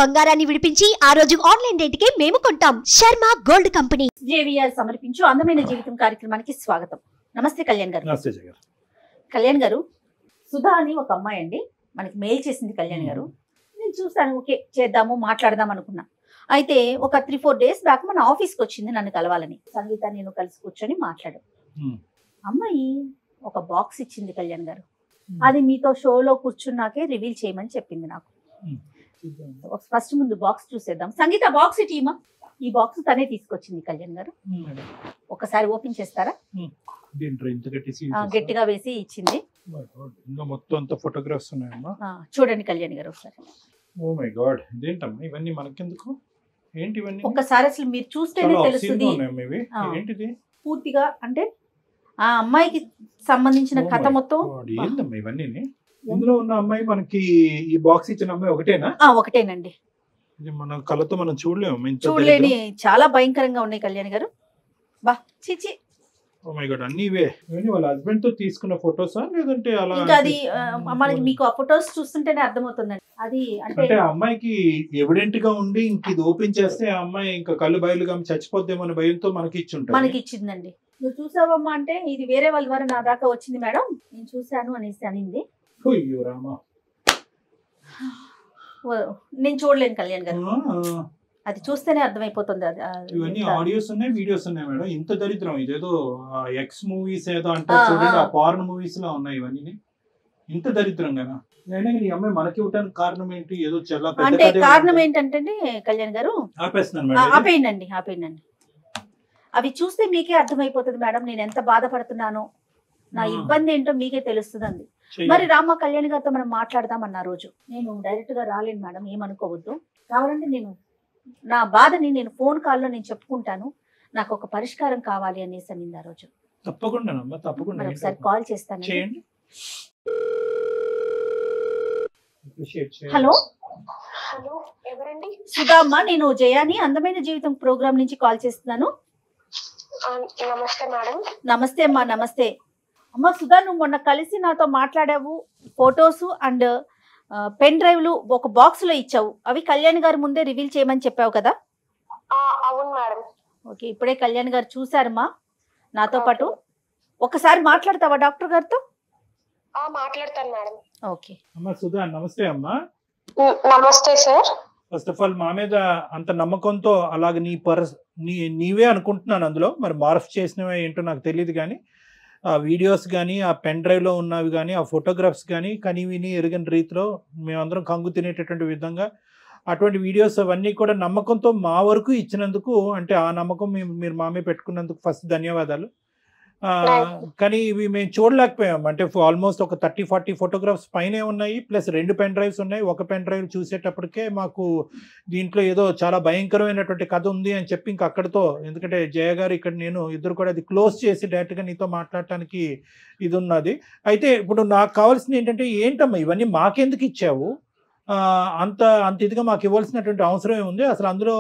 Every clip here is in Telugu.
బంగారాన్ని విడిపించి ఆ రోజు ఆన్లైన్ రేటుకే మేము కొంటాం. Sharma gold company. జేవిఆర్ సమర్పించు అందమైన జీవితం కార్యక్రమానికి స్వాగతం. నమస్తే కళ్యాణ్ గారు. నమస్తే జగన్. కళ్యాణ్ గారు, సుధా అని ఒక అమ్మాయి అండి మనకి మెయిల్ చేసింది. కళ్యాణ్ గారు, నేను చూసాను, ఓకే చేద్దాము మాట్లాడదాం అనుకున్నా. అయితే ఒక 3-4 డేస్ బ్యాక్ మన ఆఫీస్కి వచ్చింది నన్ను కలవాలని. సంగీత నేను కలిసి కూర్చొని మాట్లాడాం. అమ్మాయి ఒక బాక్స్ ఇచ్చింది కళ్యాణ్ గారు. అది మీతో షోలో కూర్చున్నాకే రివీల్ చేయమని చెప్పింది నాకు. ఫస్ట్ ముందు బాక్స్ చూసేద్దాం. సంగీత బాక్స్ ఇటీమా. ఈ బాక్స్ తనే తీసుకొచ్చింది కళ్యాణ్ గారు. ఒకసారి ఓపెన్ చేస్తారా? గట్టిగా వేసి ఇచ్చింది. మొత్తం అంతా ఫోటోగ్రాఫ్స్ ఉన్నాయమ్మా. చూడండి కళ్యాణ్ గారు ఒకసారి. ఓ మై గాడ్, ఇదేంటమ్మా ఇవన్నీ మనకెందుకు? ఏంటి ఇవన్నీ? ఒకసారి అసలు మీరు చూస్తేనే తెలుస్తుంది ఏంటిది పూర్తిగా. అంటే ఆ అమ్మాయికి సంబంధించిన కథ మొత్తం. ఏంటమ్మా ఇవన్నీ? ఇందులో ఉన్న అమ్మాయి మనకి ఈ బాక్స్ ఇచ్చిన అమ్మాయి ఒకటేనా? ఒకటేనండి. మన కళ్ళతో మనం చూడలేము. చూడలేని చాలా భయంకరంగా ఉన్నాయి కళ్యాణ్ గారు. బా చిచి. ఓ మై గాడ్, అన్ని ఇవే. వాళ్ళ హస్బెండ్ తో తీసుకున్న ఫోటోసా లేదంటే అలా? ఇంకా అది మనకి మీకు ఆ ఫోటోస్ చూస్తుంటేనే అర్థమవుతుందండి. అది అంటే అమ్మాయికి ఎవిడెంట్ గా ఉండి ఇంక ఇది ఓపెన్ చేస్తే ఆ అమ్మాయి ఇంకా కళ్ళు బయలుగా చచ్చిపోద్దేమో అనే భయంతో మనకి ఇచ్చిందండి. నువ్వు చూసావమ్మా అంటే ఇది వేరే వాళ్ళ ద్వారా నా దాకా వచ్చింది మేడం, నేను చూశాను అనేసి అనింది. నేను చూడలేను కళ్యాణ్ గారు, అది చూస్తేనే అర్థమైపోతుంది. ఇవన్నీ ఆడియోస్ ఉన్నాయి, వీడియోస్ ఉన్నాయి మేడం. ఇంత దరిద్రం ఇదేదో ఎక్స్ మూవీస్ ఏదో అంటారు చూడండి, ఆ పార్న్ మూవీస్ లా ఉన్నాయి ఇవన్నీ. ఇంత దరిద్రంగా ఈ అమ్మాయి మనకి ఇవ్వడానికి కారణం ఏంటి? ఏదో చాలా అంటే కారణం ఏంటంటే కళ్యాణ్ గారు, ఆపేయండి. అవి చూస్తే మీకే అర్థమైపోతుంది మేడం నేను ఎంత బాధపడుతున్నానో, నా ఇబ్బంది ఏంటో మీకే తెలుస్తుంది. మరి రామ కళ్యాణ్ గారితో మనం మాట్లాడదాం రోజు. నేను డైరెక్ట్ గా రాలేను మేడం, ఏమనుకోవద్దు. కావాలంటే నేను నా బాధని నేను ఫోన్ కాల్లో నేను చెప్పుకుంటాను, నాకు ఒక పరిష్కారం కావాలి అనేసి అనింది ఆ రోజు. తప్పకుండా ఒకసారి కాల్ చేస్తాను. హలో ఎవరండి? సుధా అమ్మ, నేను జయాని అందమైన జీవితం ప్రోగ్రామ్ నుంచి కాల్ చేస్తున్నాను. నమస్తే మేడం. నమస్తే అమ్మా. నమస్తే అమ్మ. సుధా, నువ్వు మొన్న కలిసి నాతో మాట్లాడావు, ఫొటోస్ అండ్ పెన్ డ్రైవ్లు ఒక బాక్స్ లో ఇచ్చావు. అవి కళ్యాణ్ గారి ముందే రివీల్ చేయమని చెప్పావు కదా? అవును మేడం. ఓకే, ఇప్పుడే కళ్యాణ్ గారు చూసారమ్మా నాతో పాటు. ఒకసారి మాట్లాడతావా డాక్టర్ గారితో? మాట్లాడతాను మేడం. ఓకే అమ్మా. సుధా నమస్తే అమ్మా. నమస్తే సార్. ఫస్ట్ ఆఫ్ ఆల్ మా మీద అంత నమ్మకంతో అలాగే నీవే అనుకుంటున్నాను. అందులో మరి మార్ఫ్ చేసినవే ఏంటో నాకు తెలియదు, కానీ ఆ వీడియోస్ కానీ ఆ పెన్ డ్రైవ్లో ఉన్నవి కానీ ఆ ఫోటోగ్రాఫ్స్ కానీ విని ఎరుగని రీతిలో మేమందరం కంగు తినేటటువంటి విధంగా అటువంటి వీడియోస్ అవన్నీ కూడా నమ్మకంతో మా వరకు ఇచ్చినందుకు, అంటే ఆ నమ్మకం మీరు మా మీద పెట్టుకున్నందుకు ఫస్ట్ ధన్యవాదాలు. కానీ ఇవి మేము చూడలేకపోయాం. అంటే ఆల్మోస్ట్ ఒక 30-40 ఫోటోగ్రాఫ్స్ పైనే ఉన్నాయి, ప్లస్ 2 పెన్ డ్రైవ్స్ ఉన్నాయి. ఒక పెన్ డ్రైవ్ చూసేటప్పటికే మాకు దీంట్లో ఏదో చాలా భయంకరమైనటువంటి కథ ఉంది అని చెప్పి ఇంక అక్కడితో, ఎందుకంటే జయ గారు ఇక్కడ నేను ఇద్దరు కూడా అది క్లోజ్ చేసి డైరెక్ట్గా నీతో మాట్లాడటానికి ఇది ఉన్నది. అయితే ఇప్పుడు నాకు కావాల్సింది ఏంటమ్మా ఇవన్నీ మాకెందుకు ఇచ్చావు? అంత ఇదిగా మాకు ఇవ్వాల్సినటువంటి అవసరం ఏముంది? అసలు అందులో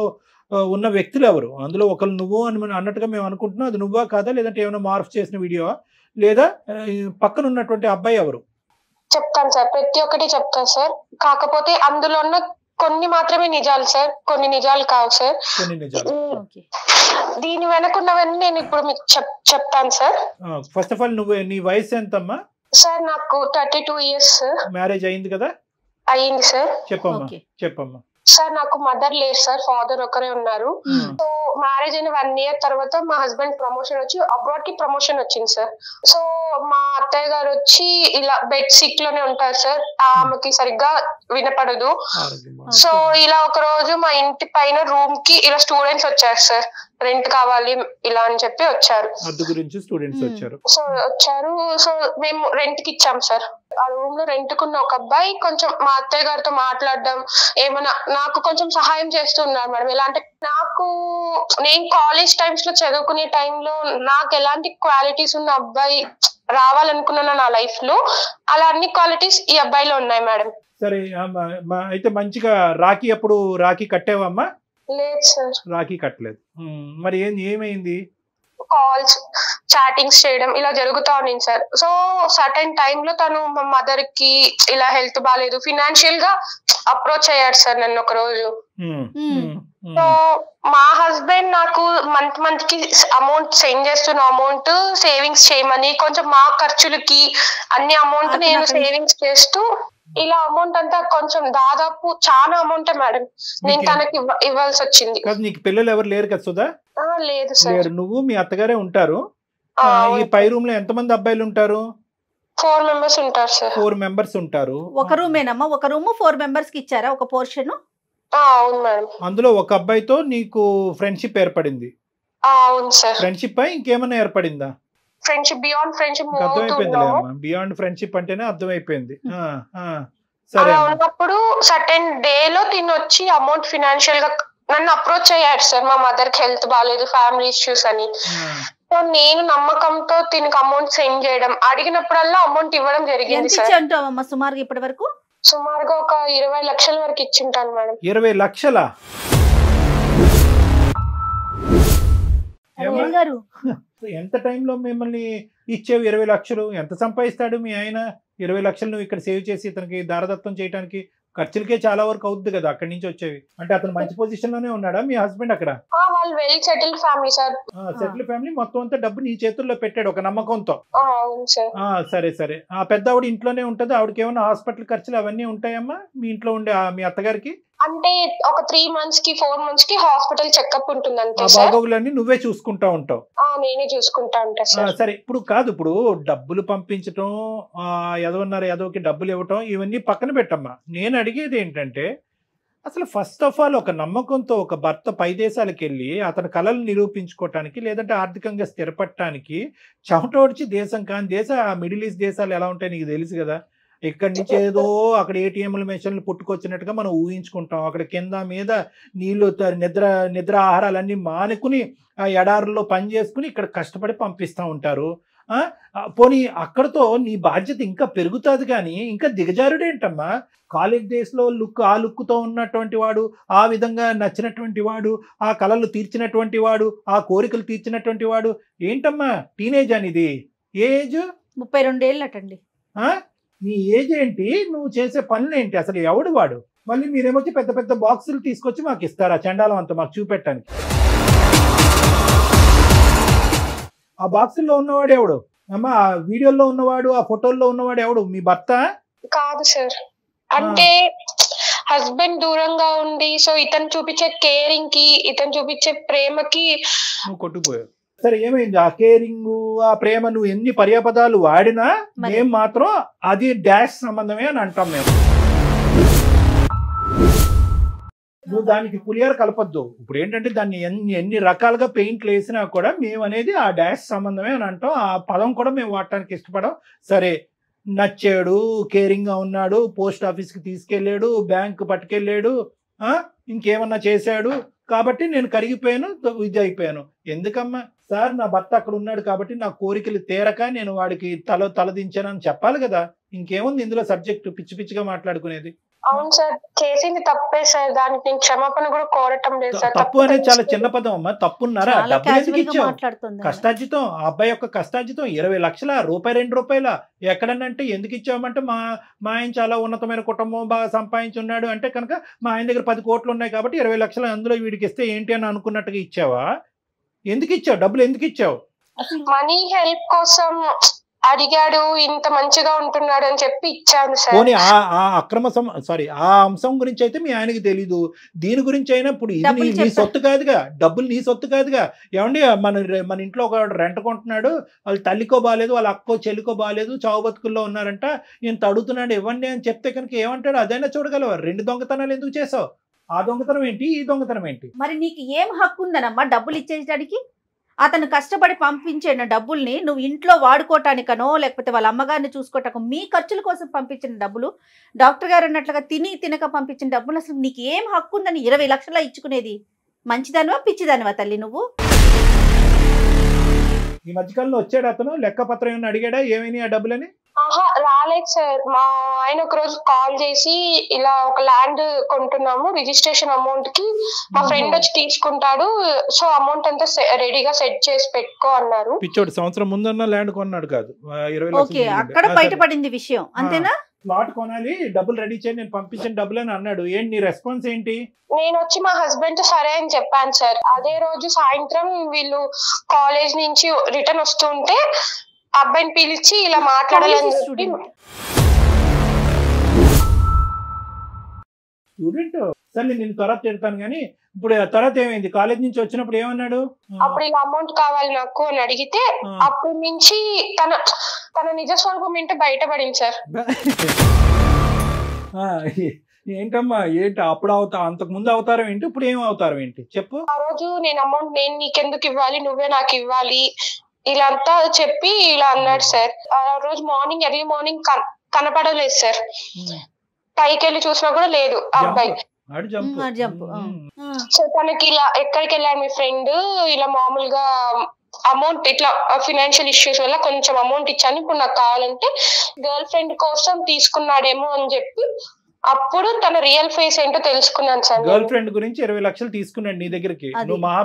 ఉన్న వ్యక్తులు ఎవరు? అందులో ఒకరు నువ్వు అని అన్నట్టుగా మేము అనుకుంటున్నాం. అది నువ్వా కాదా, లేదంటే ఏమైనా మార్ఫ్ చేసిన వీడియోవా, లేదా పక్కన ఉన్నటువంటి అబ్బాయి ఎవరు? చెప్తాను సార్, ప్రతి ఒక్కటి చెప్తాను సార్. కాకపోతే అందులో ఉన్న కొన్ని మాత్రమే నిజాలు సార్, కొన్ని నిజాలు కావు సార్. దీని వెనకున్నవన్నీ నేను ఇప్పుడు మీకు చెప్తాను సార్. ఫస్ట్ ఆఫ్ ఆల్ నీ వయసు ఎంతమ్మా? సార్ నాకు 32 ఇయర్స్. మ్యారేజ్ అయింది కదా? అయ్యింది సార్. చెప్పమ్మా. సార్ నాకు మదర్ లేరు సార్, ఫాదర్ ఒకరే ఉన్నారు. సో మ్యారేజ్ అయిన 1 ఇయర్ తర్వాత మా హస్బెండ్ ప్రమోషన్ వచ్చి అబ్రాడ్ కి ప్రమోషన్ వచ్చింది సార్. సో మా అత్తయ్య గారు వచ్చి ఇలా బెడ్ సిక్ లోనే ఉంటారు సార్, ఆమెకి సరిగ్గా వినపడదు. సో ఇలా ఒక రోజు మా ఇంటి పైన రూమ్ కి ఇలా స్టూడెంట్స్ వచ్చారు సార్, రెంట్ కావాలి ఇలా అని చెప్పి వచ్చారు. సో వచ్చారు. సో మేము రెంట్ కి ఇచ్చాం సార్. ఆ రూమ్ లో రెంట్ కున్న ఒక అబ్బాయి కొంచెం మా అత్తయ్య గారితో మాట్లాడడం, ఏమన్నా నాకు కొంచెం సహాయం చేస్తున్నారు మేడం. ఎలా అంటే నేను కాలేజ్ టైమ్స్ లో చదువుకునే టైంలో నాకు ఎలాంటి క్వాలిటీస్ ఉన్న అబ్బాయి రావాలనుకున్నాను నా లైఫ్ లో, అలా అన్ని క్వాలిటీస్ ఈ అబ్బాయిలో ఉన్నాయి మేడం. సరే అయితే మంచిగా రాఖీ కట్టావమ్మా? లేదు సార్, రాఖీ కట్టలేదు. మరి ఏమైంది? కాల్స్ చాటింగ్స్ చేయడం ఇలా జరుగుతా ఉంది సార్. సో సర్టెన్ టైంలో తను మా మదర్ కి ఇలా హెల్త్ బాగాలేదు, ఫినాన్షియల్ గా అప్రోచ్ అయ్యాడు సార్ నన్ను ఒక రోజు. సో మా హస్బెండ్ నాకు మంత్ కి అమౌంట్ సెండ్ చేస్తున్న అమౌంట్ సేవింగ్స్ చేయమని, కొంచెం మా ఖర్చులకి అన్ని అమౌంట్ నేను సేవింగ్స్ చేస్తూ ఇలా అమౌంట్ అంతా కొంచెం దాదాపు చాలా అమౌంట్ మేడం నేను తనకి ఇవ్వాల్సి వచ్చింది. నీకు పిల్లలు ఎవరు లేరు కదా సుధా? లేదు సార్. నువ్వు మీ అత్తగారే ఉంటారు. ఈ పై రూమ్ లో ఎంతమంది అబ్బాయిలు ఉంటారు? 4 members ఉంటారు సార్. 4 members ఉంటారు. ఒక రూమేనమ్మా? ఒక రూమ్ 4 members కి ఇచ్చారా ఒక పోర్షన్? అవును మేడం. అందులో ఒక అబ్బాయితో నీకు ఫ్రెండ్షిప్ ఏర్పడింది? అవును సార్. ఫ్రెండ్షిప్ పై ఇంకేమైనా ఏర్పడిందా? Friendship beyond friendship beyond friendship అంటేనే అర్థమైపోయింది. సరే, ఉన్నప్పుడు సర్టెన్ డే లో తినొచ్చి అమౌంట్ ఫినాన్షియల్ గా నన్ను అప్రోచ్ అయ్యాడు సార్. మా మదర్ కి హెల్త్ బాగాలేదు, ఫ్యామిలీ ఇష్యూస్ అని. సో నేను నమ్మకంతో దీనికి అమౌంట్ సెండ్ చేయడం, అడిగినప్పుడల్లా అమౌంట్ ఇవ్వడం జరిగింది సార్. సుమారుగా ఇప్పటి వరకు సుమారుగా ఒక 20 లక్షల వరకు ఇచ్చింటాను మేడం. 20 లక్షలా? ఎంత టైంలో మిమ్మల్ని ఇచ్చేవి 20 లక్షలు? ఎంత సంపాదిస్తాడు మీ ఆయన? 20 లక్షలు నువ్వు ఇక్కడ సేవ్ చేసి ఇతనికి దారదత్తం చేయడానికి ఖర్చులకే చాలా వరకు అవుద్ది కదా అక్కడి నుంచి వచ్చేవి. అంటే అతను మంచి పొజిషన్ లోనే ఉన్నాడా మీ హస్బెండ్ అక్కడ? వాళ్ళు well settled family sir. Settle family. మొత్తం అంతా డబ్బు నీ చేతుల్లో పెట్టాడు ఒక నమ్మకంతో. సరే సరే. ఆ పెద్ద ఆవిడ ఇంట్లోనే ఉంటది. ఆవిడకి ఏమైనా హాస్పిటల్ ఖర్చులు అవన్నీ ఉంటాయమ్మా మీ ఇంట్లో ఉండే మీ అత్తగారికి? అంటే ఒక 3 months కి 4 months కి హాస్పిటల్ చెకప్ ఉంటుంది అంతే సార్. బాగోగులన్నీ నువ్వే చూసుకుంటా ఉంటావు? నేనే చూసుకుంటా ఉంటా సార్. సరే, ఇప్పుడు కాదు, ఇప్పుడు డబ్బులు పంపించటం, ఎదవకి డబ్బులు ఇవ్వటం ఇవన్నీ పక్కన పెట్టమ్మా. నేను అడిగేది ఏంటంటే అసలు ఫస్ట్ ఆఫ్ ఆల్ ఒక నమ్మకంతో ఒక భర్త పై దేశాలకు వెళ్ళి అతని కళలు నిరూపించుకోవటానికి లేదంటే ఆర్థికంగా స్థిరపడటానికి చెమటోడ్చి దేశం కాని మిడిల్ ఈస్ట్ దేశాలు ఎలా ఉంటాయి నీకు తెలుసు కదా. ఇక్కడి నుంచి ఏదో అక్కడ ఏటీఎంల మెషిన్లు పుట్టుకొచ్చినట్టుగా మనం ఊహించుకుంటాం. అక్కడ కింద మీద నీళ్లు నిద్ర ఆహారాలన్నీ మానుకుని ఆ ఎడారుల్లో పని చేసుకుని ఇక్కడ కష్టపడి పంపిస్తూ ఉంటారు. పోనీ అక్కడతో నీ బాధ్యత ఇంకా పెరుగుతుంది కానీ ఇంకా దిగజారుడేంటమ్మా? కాలేజ్ డేస్లో ఆ లుక్తో ఉన్నటువంటి వాడు, ఆ విధంగా నచ్చినటువంటి వాడు, ఆ కళలు తీర్చినటువంటి వాడు, ఆ కోరికలు తీర్చినటువంటి వాడు ఏంటమ్మా? టీనేజ్ అనేది ఏజ్ 32 ఏళ్ళటండి. నీ ఏజ్ ఏంటి? నువ్వు చేసే పనులు ఏంటి? అసలు ఎవడు వాడు? మళ్ళీ మీరేమొచ్చి పెద్ద పెద్ద బాక్సులు తీసుకొచ్చి మాకు ఇస్తారా? చండాలం అంతా మాకు చూపెట్టడానికి. ఆ బాక్సుల్లో ఉన్నవాడు ఎవడు అమ్మా? ఆ వీడియోలో ఉన్నవాడు, ఆ ఫోటోల్లో ఉన్నవాడు ఎవడు? మీ భర్త కాదు సార్. అంటే హస్బెండ్ దూరంగా ఉండి సో ఇతను చూపించే కేరింగ్ కి, ఇతను చూపించే ప్రేమకి నువ్వు కొట్టుకుపోయావు. సరే, ఏమైంది? ఆ కేరింగ్, ఆ ప్రేమ నువ్వు ఎన్ని పర్యాపదాలు వాడినా మేము మాత్రం అది డాష్ సంబంధమే అని అంటాం మేము. నువ్వు దానికి పులియారు కలపొద్దు. ఇప్పుడు ఏంటంటే దాన్ని ఎన్ని రకాలుగా పెయింట్లు వేసినా కూడా మేము అనేది ఆ డాష్ సంబంధమే అని అంటాం. ఆ పదం కూడా మేము వాడటానికి ఇష్టపడం. సరే, నచ్చాడు, కేరింగ్గా ఉన్నాడు, పోస్ట్ ఆఫీస్కి తీసుకెళ్ళాడు, బ్యాంకు పట్టుకెళ్ళాడు, ఇంకేమన్నా చేశాడు కాబట్టి నేను కరిగిపోయాను, ఇది అయిపోయాను. ఎందుకమ్మా? సార్, నా భర్త అక్కడ ఉన్నాడు కాబట్టి నా కోరికలు తీరక నేను వాడికి తలదించానని చెప్పాలి కదా. ఇంకేముంది ఇందులో సబ్జెక్ట్? పిచ్చి పిచ్చిగా మాట్లాడుకునేది. అవును సార్, చేసింది తప్పే సార్. దానికి నేను క్షమాపణ కూడా కోరటం లేదు సార్. తప్పు అనేది చాలా చిన్న పదం అమ్మా. తప్పున్నారా? డబ్బులు ఎందుకు ఇచ్చావు? కష్టార్జితం, ఆ అబ్బాయి యొక్క కష్టార్జితం 20 లక్షల రూపాయి, 2 రూపాయల ఎక్కడనంటే ఎందుకు ఇచ్చామంటే మా ఆయన చాలా ఉన్నతమైన కుటుంబం, బాగా సంపాదించి ఉన్నాడు అంటే కనుక మా ఆయన దగ్గర 10 కోట్లు ఉన్నాయి కాబట్టి 20 లక్షలు అందులో వీడికి ఇస్తే ఏంటి అని అనుకున్నట్టుగా ఇచ్చావా? ఎందుకు ఇచ్చావు? డబ్బులు ఎందుకు ఇచ్చావు? మనీ హెల్ప్ కోసం అడిగాడు, ఇంత మంచిగా ఉంటున్నాడు అని చెప్పి ఇచ్చాను సార్. పోనీ ఆ అంశం గురించి అయితే మీ ఆయనకి తెలీదు. దీని గురించి అయినా ఇప్పుడు ఇది నీ సొత్తు కాదుగా, డబ్బులు నీ సొత్తు కాదుగా. ఏమండి, మన ఇంట్లో ఒక రెంట్ కొంటున్నాడు, వాళ్ళ తల్లికో బాగాలేదు, వాళ్ళ అక్కో చెల్లికో బాగాలేదు, చావు బతుకుల్లో ఉన్నారంట, ఇంత అడుగుతున్నాడు ఇవ్వండి అని చెప్తే కనుక ఏమంటాడు? అదైనా చూడగలవా? 2 దొంగతనాలు ఎందుకు చేసావు? ఆ దొంగతనం ఏంటి, ఈ దొంగతనం ఏంటి? మరి నీకు ఏం హక్కు ఉందనమ్మా డబ్బులు ఇచ్చేయడానికి? అతను కష్టపడి పంపించిన డబ్బుల్ని నువ్వు ఇంట్లో వాడుకోవటానికనో లేకపోతే వాళ్ళ అమ్మగారిని చూసుకోవటానికో మీ ఖర్చుల కోసం పంపించిన డబ్బులు, డాక్టర్ గారు అన్నట్లుగా తినక పంపించిన డబ్బులు, అసలు నీకు ఏం హక్కు ఉందని 20 లక్షల ఇచ్చుకునేది? మంచిదానివా పిచ్చిదానివా తల్లి నువ్వు? ఈ మధ్యకాలంలో వచ్చాడు అతను, లెక్కపత్రం ఏమన్నా అడిగాడా? ఏమైనా ఆ డబ్బులని? ఆహా రాలేదు సార్. మా ఆయన ఒక రోజు కాల్ చేసి ఇలా ఒక ల్యాండ్ కొంటున్నాము, రిజిస్ట్రేషన్ అమౌంట్ కి మా ఫ్రెండ్ వచ్చి తీసుకుంటాడు, సో అమౌంట్ అంతా రెడీగా సెట్ చేసి పెట్టుకో అన్నారు. పిచ్చోడు సంవత్సరం ముందన్న ల్యాండ్ కొన్నాడు కాదు, 20 ఓకే, అక్కడ బయటపడింది విషయం అంతేనా? ప్లాట్ కొనాలి, డబ్బులు రెడీ చేయండి, నేను పంపించిన డబ్బులు అని అన్నాడు. ఏంటి నీ రెస్పాన్స్ ఏంటి? నేను వచ్చి మా హస్బెండ్ తో సరే అని చెప్పాను సార్. అదే రోజు సాయంత్రం వీళ్ళు కాలేజ్ నుంచి రిటర్న్ వస్తుంటే అబ్బాయిని పిలిచి ఇలా మాట్లాడాలని చెప్పి. స్టూడెంట్ సరే నేను తర్వాత తిడతాను కానీ ఇప్పుడు తర్వాత ఏమైంది? కాలేజ్ నుంచి వచ్చినప్పుడు ఏమన్నాడు? అప్పుడు ఇలా అమౌంట్ కావాలి నాకు అని అడిగితే అప్పటి నుంచి తన నిజ స్వరూపం ఏంటో బయటపడింది సార్. ఏంటమ్మా ఏంటి అప్పుడు అంతకు ముందు అవతారం ఏంటి, ఇప్పుడు ఏం అవతారం ఏంటి చెప్పు? ఆ రోజు నేను అమౌంట్ నేను నీకెందుకు ఇవ్వాలి, నువ్వే నాకు ఇవ్వాలి ఇలా అంతా చెప్పి ఇలా అన్నాడు సార్. ఆ రోజు మార్నింగ్ ఎర్లీ మార్నింగ్ కనపడలేదు సార్. పైకి వెళ్ళి చూసినా కూడా లేదు అబ్బాయి. సో తనకి ఇలా ఎక్కడికి వెళ్ళాడు మీ ఫ్రెండ్, ఇలా మామూలుగా అమౌంట్ ఇట్లా ఫినాన్షియల్ ఇష్యూస్ వల్ల కొంచెం అమౌంట్ ఇచ్చాను, ఇప్పుడు నాకు కావాలంటే గర్ల్ ఫ్రెండ్ కోసం తీసుకున్నాడేమో అని చెప్పి అప్పుడు తన రియల్ ఫేస్ ఏంటో తెలుసుకున్నాను సార్. గర్ల్ ఫ్రెండ్ గురించి 20 లక్షలు తీసుకున్నాడు నీ దగ్గరికి, నువ్వు మహా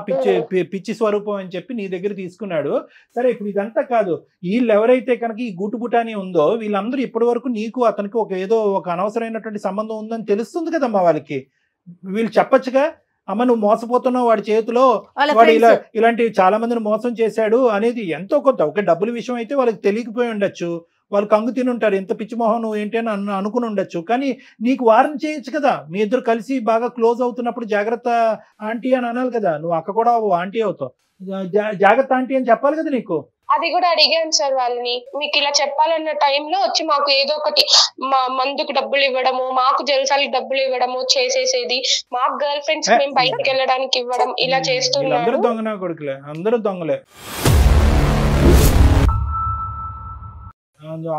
పిచ్చి స్వరూపం అని చెప్పి నీ దగ్గర తీసుకున్నాడు. సరే ఇప్పుడు ఇదంతా కాదు, వీళ్ళు ఎవరైతే కనుక ఈ గుటుబుటాని ఉందో వీళ్ళందరూ ఇప్పటి వరకు నీకు అతనికి ఏదో ఒక అనవసరమైనటువంటి సంబంధం ఉందని తెలుస్తుంది కదమ్మా వాళ్ళకి. వీళ్ళు చెప్పచ్చుగా, అమ్మ నువ్వు మోసపోతున్నావు, వాడి చేతిలో వాడు ఇలాంటి చాలా మందిని మోసం చేశాడు అనేది ఎంతో కొంత. ఒక డబ్బుల విషయం అయితే వాళ్ళకి తెలియకపోయి ఉండొచ్చు, వాళ్ళు కంగు తిని ఉంటారు, ఎంత పిచ్చి మొహం నువ్వు ఏంటి అని అనుకుని ఉండొచ్చు. కానీ నీకు వార్న్ చేయొచ్చు కదా, మీ ఇద్దరు కలిసి బాగా క్లోజ్ అవుతున్నప్పుడు జాగ్రత్త ఆంటీ అని అనాలి కదా. నువ్వు అక్క కూడా ఆంటీ అవుతావు, జాగ్రత్త ఆంటీ అని చెప్పాలి కదా నీకు. అది కూడా అడిగాను సార్ వాళ్ళని, మీకు ఇలా చెప్పాలన్న టైంలో వచ్చి మాకు ఏదో ఒకటి మా మందుకు డబ్బులు ఇవ్వడము, మాకు జల్సాలకి డబ్బులు ఇవ్వడము చేసేసేది, మాకు గర్ల్ ఫ్రెండ్స్ మేము బయటకు వెళ్ళడానికి ఇవ్వడం ఇలా చేస్తున్నారు. అందరూ దొంగనా కొడుకులే, అందరూ దొంగలే.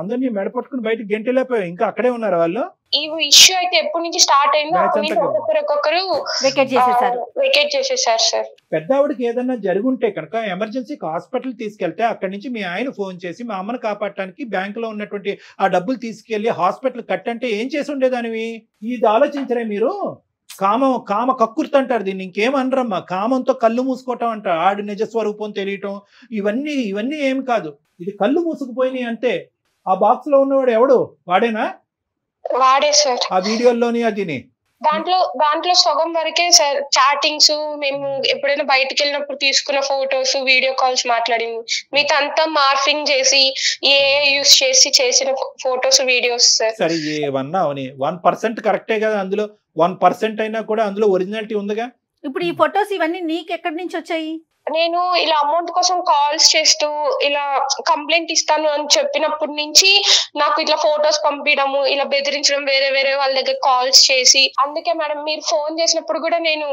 అందరినీ మెడపట్టుకుని బయటకు గెంటలేపోయావు, ఇంకా అక్కడే ఉన్నారు వాళ్ళు. ఈ ఇష్యూ అయితే ఎప్పటి నుంచి స్టార్ట్ అయిందో ఒక్కొక్కరు వెకేట్ చేసేసారు సార్. పెద్ద ఆవిడకి ఏదన్నా జరుగుంటే కనుక ఎమర్జెన్సీకి హాస్పిటల్ తీసుకెళ్తే అక్కడి నుంచి మీ ఆయన ఫోన్ చేసి మా అమ్మను కాపాడటానికి బ్యాంక్ లో ఉన్నటువంటి ఆ డబ్బులు తీసుకెళ్లి హాస్పిటల్ కట్టంటే ఏం చేసి ఉండేదానివి? ఇది ఆలోచించరే మీరు? కామ కక్కుర్తి అంటారు దీన్ని, ఇంకేమనరమ్మా. కామంతో కళ్ళు మూసుకోవటం అంటారు, ఆడి నిజ స్వరూపం తెలియటం, ఇవన్నీ ఏం కాదు. ఇది కళ్ళు మూసుకుపోయినాయి అంతే. ఆ బాక్స్ లో ఉన్నవాడు ఎవడు? వాడేనా? వాడే సార్. ఆ వీడియోల్లోని అదిని దాంట్లో సగం వరకే సార్ చాటింగ్స్, మేము ఎప్పుడైనా బయటకు వెళ్ళినప్పుడు తీసుకున్న ఫొటోస్, వీడియో కాల్స్ మాట్లాడింది. మిగతా అంతా మార్ఫింగ్ చేసి యూస్ చేసి చేసిన ఫొటోస్ వీడియోస్ సార్. సరే ఏమన్నా 1% కరెక్టే కదా, అందులో 1% అయినా కూడా అందులో ఒరిజినాలిటీ ఉందిగా. ఇప్పుడు ఈ ఫొటోస్ ఇవన్నీ నీకు ఎక్కడి నుంచి వచ్చాయి? నేను ఇలా అమౌంట్ కోసం కాల్స్ చేస్తూ ఇలా కంప్లైంట్ ఇస్తాను అని చెప్పినప్పటి నుంచి నాకు ఇట్లా ఫొటోస్ పంపించడము, ఇలా బెదిరించడం, వేరే వాళ్ళ దగ్గర కాల్స్ చేసి. అందుకే మేడం మీరు ఫోన్ చేసినప్పుడు కూడా నేను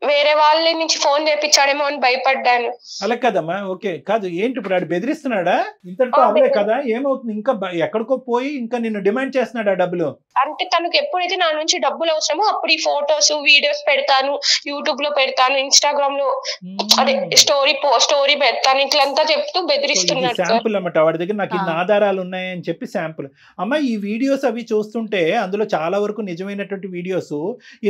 వేరే వాళ్ళ నుంచి ఫోన్ చేపించాడేమో అని భయపడ్డాను. అలా కదమ్మా, ఓకే కాదు. ఏంటి ఇప్పుడు ఆడు బెదిరిస్తున్నాడా? ఇంతటితో అవలే కదా, ఏమవుతుంది? ఇంకా ఎక్కడికో పోయి ఇంకా నిన్ను డిమాండ్ చేస్తున్నాడా డబ్బులు? అంటే తనకు ఎప్పుడైతే నా నుంచి డబ్బులు అవసరమో అప్పుడు ఈ ఫొటోస్ వీడియోస్ పెడతాను, యూట్యూబ్ లో పెడతాను, ఇన్స్టాగ్రామ్ లో అదే స్టోరీ పెడతాను, ఇట్లంతా చెప్తూ బెదిరిస్తున్నాడు. శాంపుల్ అన్నమాట, వాడి దగ్గర నాకు ఇన్ని ఆధారాలు ఉన్నాయని చెప్పి శాంపుల్. అమ్మ ఈ వీడియోస్ అవి చూస్తుంటే అందులో చాలా వరకు నిజమైనటువంటి వీడియోస్,